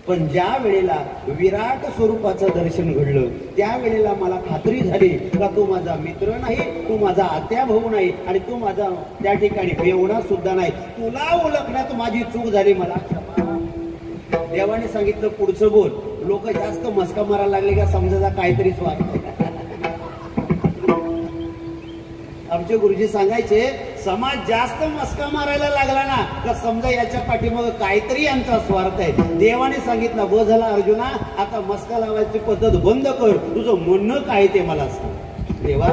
पण ज्या वेळेला विराट स्वरूपाचं दर्शन घडलं त्या वेळेला मला खात्री झाली का तू माझा मित्र नाही तू माझा आत्या भाऊ नाही आणि तू माझा त्या ठिकाणी मेवणा सुद्धा नाही तुला ओळखण्यात माझी चूक झाली मला देवाने सांगितलं पुढचं बोल लोक जास्त मस्का मारायला लागले का समजा काहीतरी स्वार्थ आमचे गुरुजी सांगायचे समाज जास्त मस्का मारायला लागला ना का समजा याच्या पाठीमाग काहीतरी यांचा स्वार्थ आहे देवाने सांगितलं बस झाला अर्जुना आता मस्का लावायची पद्धत बंद कर तुझं म्हणणं काय ते मला सांग देवा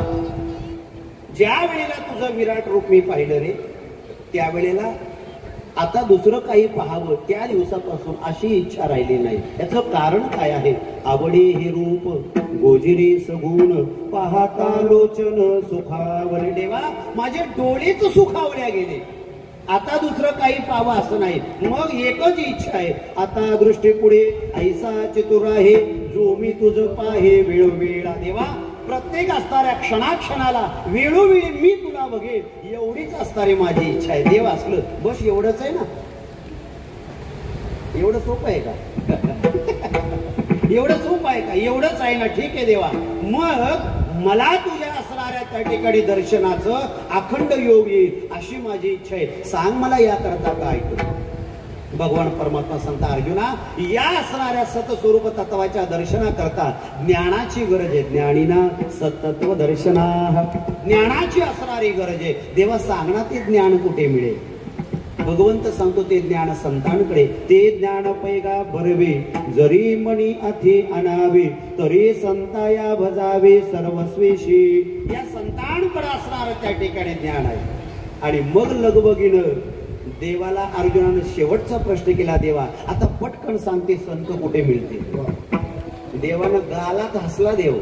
ज्या वेळेला तुझं विराट रूप मी पाहिलं रे त्यावेळेला आता दुसरं काही पाहावं त्या दिवसापासून अशी इच्छा राहिली नाही याचं कारण काय आहे आवडे हे रूप गोजिरी सगुण पाहता लोचन सुखावले देवा माझे डोळेच सुखावल्या गेले आता दुसरं काही पाहावं असं नाही मग एकच इच्छा आहे आता दृष्टी पुढे ऐसा चतुर आहे जो मी तुझं पाहे वेळोवेळा देवा प्रत्येक असणाऱ्या क्षणाक्षणाला वेळोवेळी मी तुला बघेन एवढीच असणारी माझी इच्छा आहे देव असलं बस एवढंच आहे ना एवढं सोपं आहे का एवढं सोपं आहे का एवढंच आहे ना ठीक आहे देवा मग मला तुझ्या असणाऱ्या त्या ठिकाणी दर्शनाचं अखंड योग येईल अशी माझी इच्छा आहे, सांग मला याकरता काय करू. भगवान परमात्मा सांगता, अर्जुना या असणाऱ्या सतस्वरूप तत्वाच्या दर्शनाकरता ज्ञानाची गरज आहे. ज्ञानीना सतत्व दर्शना, ज्ञानाची असणारी गरज आहे. देवा सांगणार ते ज्ञान कुठे मिळेल. भगवंत सांगतो ते ज्ञान संतांकडे. ते ज्ञान पैगा भरवे जरी मनी अथी अनावे तरी संताया भजावे सर्वस्वेशी. या संतांकडे असणार त्या ठिकाणी ज्ञान आहे. आणि मग लगबगीनं देवाला अर्जुनानं शेवटचा प्रश्न केला, देवा आता पटकन सांगते संत कुठे मिळते. देवानं गालात हसला देव.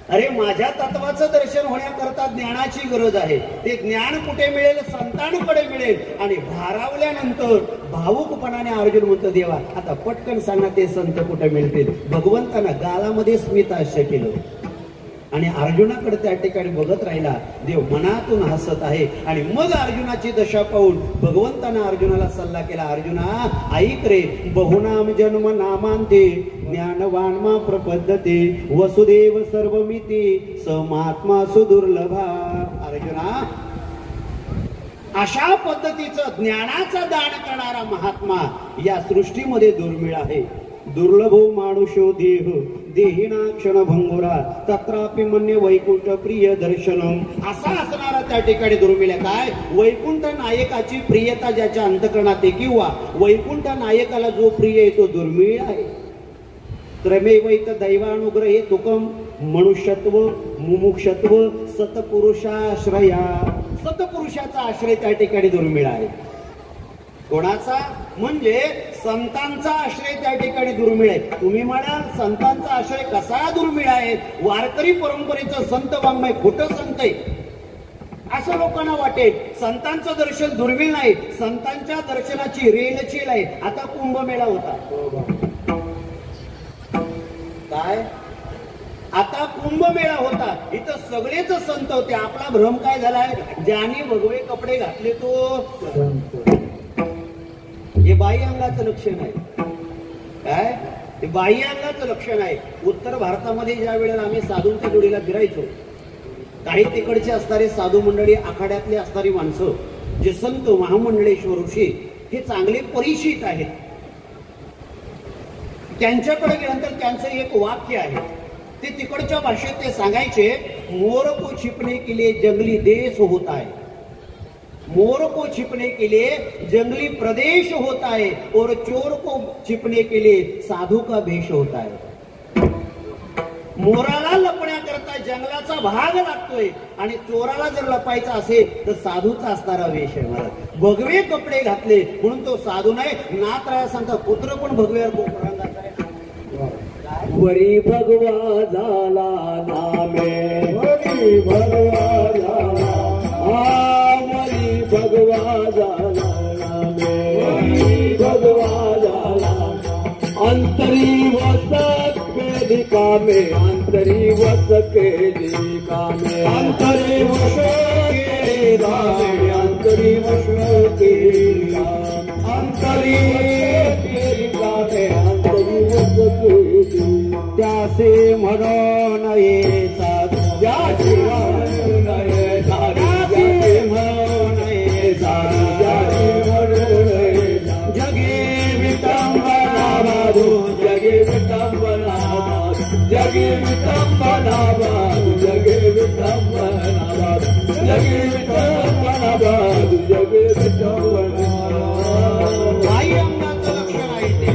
अरे माझ्या तत्वाचं दर्शन होण्याकरता ज्ञानाची गरज आहे. ते ज्ञान कुठे मिळेल, संतांकडे मिळेल. आणि भारावल्यानंतर भावुकपणाने अर्जुन म्हणतो, देवा आता पटकन सांगा ते संत कुठे मिळतील. भगवंतानं गालामध्ये स्मितहास्य केलं आणि अर्जुनाकडे त्या ठिकाणी बघत राहिला. देव मनातून हसत आहे. आणि मग अर्जुनाची दशा पाहून भगवंतानं अर्जुनाला सल्ला केला, अर्जुना ऐक रे, बहुनाम जन्म नामांते ज्ञानवान मा प्रपद्धते वसुदेव सर्वमिती समात्मा सुदुर्लभा. अर्जुना अशा पद्धतीचं ज्ञानाचा दान करणारा महात्मा या सृष्टीमध्ये दुर्मिळ आहे. दुर्लभो मानुषो देह देहिना क्षणभंगुरा तत्रापि मन्य वैकुंठ प्रिय दर्शनम. असा असणारा त्या ठिकाणी दुर्मिळ काय, वैकुंठ नायकाची प्रियता ज्याच्या अंतकरणात आहे किंवा वैकुंठ नायकाला जो प्रिय आहे तो दुर्मिळ आहे. त्रमेवैत दैवानुग्रहे तुकम मनुष्यत्व मुमुक्षत्व सतपुरुषाश्रया. सतपुरुषाचा आश्रय त्या ठिकाणी दुर्मिळ आहे. कोणाचा म्हणजे संतांचा आश्रय त्या ठिकाणी दुर्मिळ आहे. तुम्ही म्हणाल संतांचा आश्रय कसा दुर्मिळ आहे, वारकरी परंपरेचं संत वाङ्मय खोटं सांगतंय असं लोकांना वाटेल. संतांचं दर्शन दुर्मिळ नाही, संतांच्या दर्शनाची रेलचेल आहे. आता कुंभमेळा होता काय, आता कुंभमेळा होता, इथं सगळेच संत होते. आपला भ्रम काय झालाय, ज्याने भगवे कपडे घातले तो हे बाह्य अंगाचं लक्षण आहे. काय हे बाह्य अंगाचं लक्षण आहे. उत्तर भारतामध्ये ज्या वेळेला आम्ही साधूंच्या जोडीला फिरायचो, काही तिकडचे असणारे साधू मंडळी, आखाड्यातले असणारी माणसं, जे संत महामंडळेश्वर ऋषी हे चांगले परिचित आहेत, त्यांच्याकडे गेल्यानंतर त्यांचं एक वाक्य आहे. ते तिकडच्या भाषेत ते सांगायचे, मोर को छिपने के लिए जंगली देश होता है, मोर को छिपने के लिए जंगली प्रदेश होता है और चोर को छिपने के लिए साधू का भेष होता है. मोराला लपण्याकरता जंगलाचा भाग लागतोय आणि चोराला जर लपायचा असेल तर साधूचा असणारा वेश आहे. मला भगवे कपडे घातले म्हणून तो साधू नाही. नाथ सांगता पुत्र पण भगव्यावर रंगाचा आहे. वरी भगवा झाला नामे, वरी भगवा झाला, वरी भगवा झाला नामे, वरी भगवा झाला. अंतरी वसत केली कामे, अंतरी वस केली कामे, अंतरी वस केली कामे, अंतरी वस केली कामे, अंतरी केली कामे, अंतरी वस केली. त्यासे म्हणून ये साधू, त्यासे म्हणून ये साधू, त्यासे म्हणून ये साधू, त्यासे म्हणून ये साधू. जगे विटंबना बाधू, जगे विटंबना बाधू, जगे विटंबना बाधू, जगे विटंबना बाधू, जगे विटंबना बाधू, जगे विटंबना. बाह्य अंगाचं लक्षण आहे ते.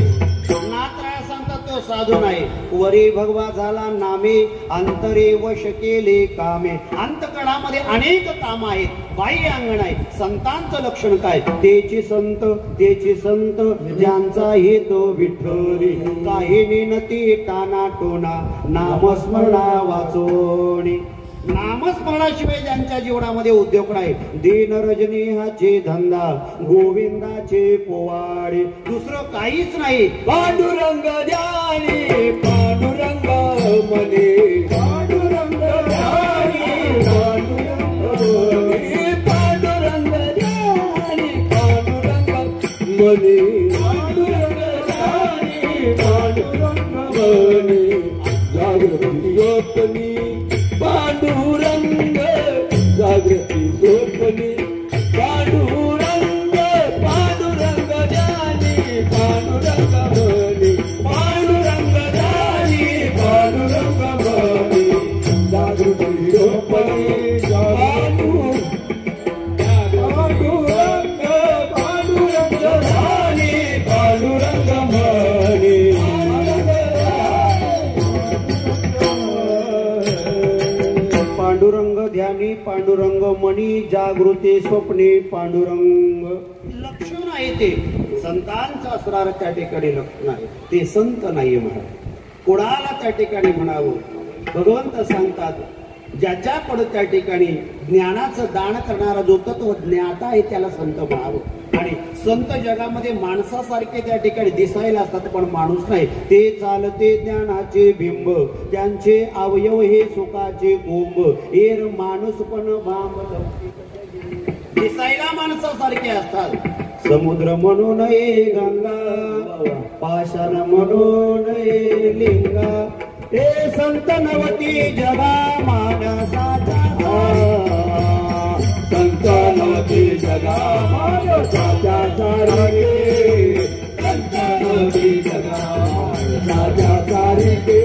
नाथ सांगतात तो साधू नाही. वरी भगवा झाला नामे, अंतरे वश केले कामे. अंतकणामध्ये अनेक काम आहेत, बाह्य अंगण आहे. संतांचं लक्षण काय, तेची संत, तेची संत ज्यांचा हेतो विठ्ठली. काही निनती टाना टोना नामस्मरणा वाचोणी. नामस्मरणाशिवाय ज्यांच्या जीवनामध्ये उद्योग नाही. दीन रजनीहाचे धंदा, गोविंदाचे पोवाडे, दुसरं काहीच नाही. पांडुरंग ध्यानी, पांडुरंग मने, पांडुरंग ध्यानी, पांडुरंग मने, पांडुरंग ध्यानी, पांडुरंग मने, पांडुरंग ध्यानी, पांडुरंग मने. जागृती योतनी पांडुरंग, जागृती स्वप्नी पांडुरंग पांडुरंग ज्ञानी पांडुरंग मनी पांडुरंग ज्ञानी पांडुरंग मनी जागृती स्वप्नी पांडुरंग पांडुरंग ज्ञानी पांडुरंग मनी पांडुरंग ध्यानी पांडुरंग मनी जागृती स्वप्ने पांडुरंग लक्षण आहे ते संतांचं असणार त्या ठिकाणी लक्षण आहे ते संत नाही म्हणा कोणाला त्या ठिकाणी म्हणावं भगवंत सांगतात ज्याच्याकडे त्या ठिकाणी ज्ञानाचं दान करणारा जो तत्व ज्ञाता आहे त्याला संत म्हणावं आणि संत जगामध्ये माणसासारखे त्या ठिकाणी दिसायला असतात पण माणूस नाही ते चालते ज्ञानाचे बिंब त्यांचे अवयव हे सुखाचे कोंब एर माणूस पण भांब दिसायला माणसासारखे असतात समुद्र म्हणून ये गंगा पाषाण म्हणून ये लिंगा हे संत नवती जगा मानसाचा संतानवती जगा मानसाच्या सारखे संतानवती जगा मानसाच्या सारखे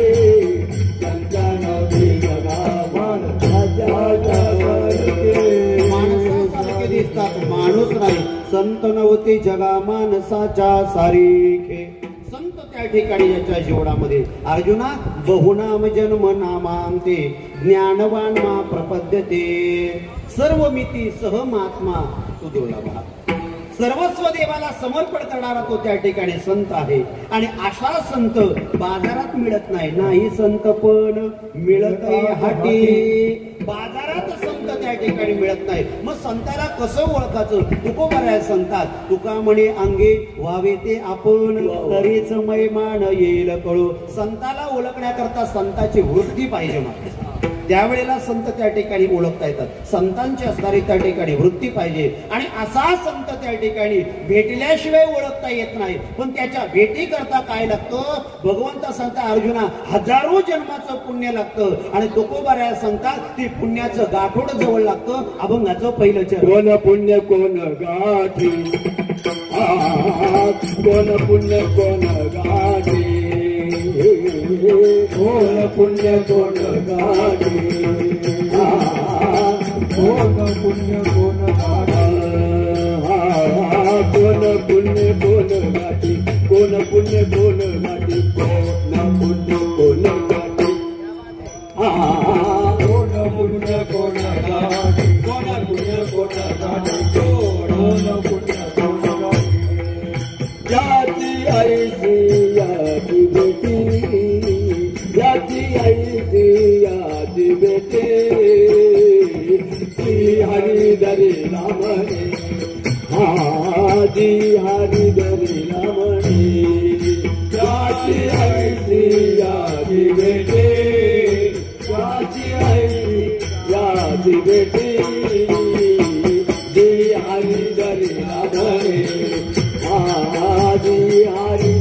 संतानवती जगा मानसाच्या सारखे माणसासारखे दिसतात माणूस नाही संत नवती जगा माणसाच्या सारखे संत त्या ठिकाणी याच्या जीवनामध्ये अर्जुना बहुनाम जन्म नामांते ज्ञानवान मा प्रपद्यते सर्व मिती सहमात्मा सुदुर्लभा सर्वस्व देवाला समर्पण करणारा तो त्या ठिकाणी संत आहे आणि अशा संत बाजारात मिळत नाही संत पण मिळत हाटी बाजारात संत त्या ठिकाणी मिळत नाही मग संताला कसं ओळखायचं तुकोबऱ्या संतात तुका म्हणे अंगे व्हावे ते आपण तरीच मैमान येईल कळू संताला ओळखण्याकरता संताची वृत्ती पाहिजे मात्र त्यावेळेला संत त्या ठिकाणी ओळखता येतात संतांची असणारी त्या ठिकाणी वृत्ती पाहिजे आणि असा संत त्या ठिकाणी भेटल्याशिवाय ओळखता येत नाही पण त्याच्या भेटी करता काय लागतं भगवंत सांगता अर्जुना हजारो जन्माचं पुण्य लागतं आणि तुकोबऱ्या सांगतात ते पुण्याचं गाठोड जवळ लागतं अभंगाचं पहिलं चरण कोण पुण्य कोण गाठी कोण पुण्य कोण गाठी कोण पुण्य कोण गाठी कोण पुण्य कोण गाठी कोण पुण्य कोण गाठी कोण पुण्य कोण गाठी कोण पुण्य कोण गाठी कोण पुण्य कोण गाठी कोण पुण्य कोण गाठी कोण पुण्य कोण गाठी जाती ऐसी यादी बेटी जाती ऐसी यादी बेटे ती हरी दरी रामणे दी हरी दरी रामणे जाती ऐसी यादी बेटे जाती ऐसी यादी बेटे दी हरी दरी रामणे आदि हरि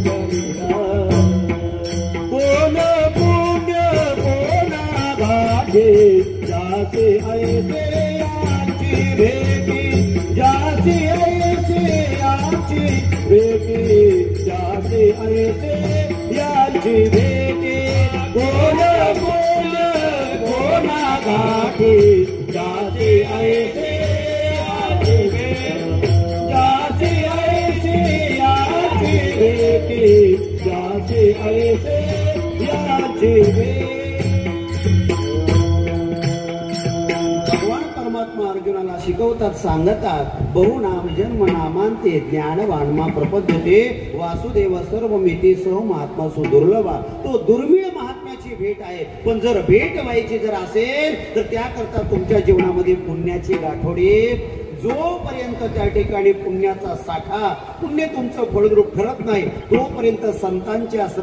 कोण पुण्य कोण भागे जाते ऐसे आची भेटी जाते ऐसे आची भेटी जाते ऐसे याची भेटी कोण पुण्य कोण भागे जाते ऐसे आची भेटी जाते ऐसे जाते ऐसे याचे भगवान परमात्मा अर्जुनाला शिकवतात सांगतात बहुनाम जन्म नामांते ज्ञानवानमा प्रपद्यते वासुदेव सर्व मिती सह महात्मा सुदुर्लभा तो दुर्मिळ महात्म्याची भेट आहे पण जर भेट व्हायची जर असेल तर त्याकरता तुमच्या जीवनामध्ये पुण्याची गाठोडी जोपर्यंत त्या ठिकाणी पुण्याचा साठा पुण्य तुमचं फळद्रूप ठरत नाही तोपर्यंत संतांचे असणार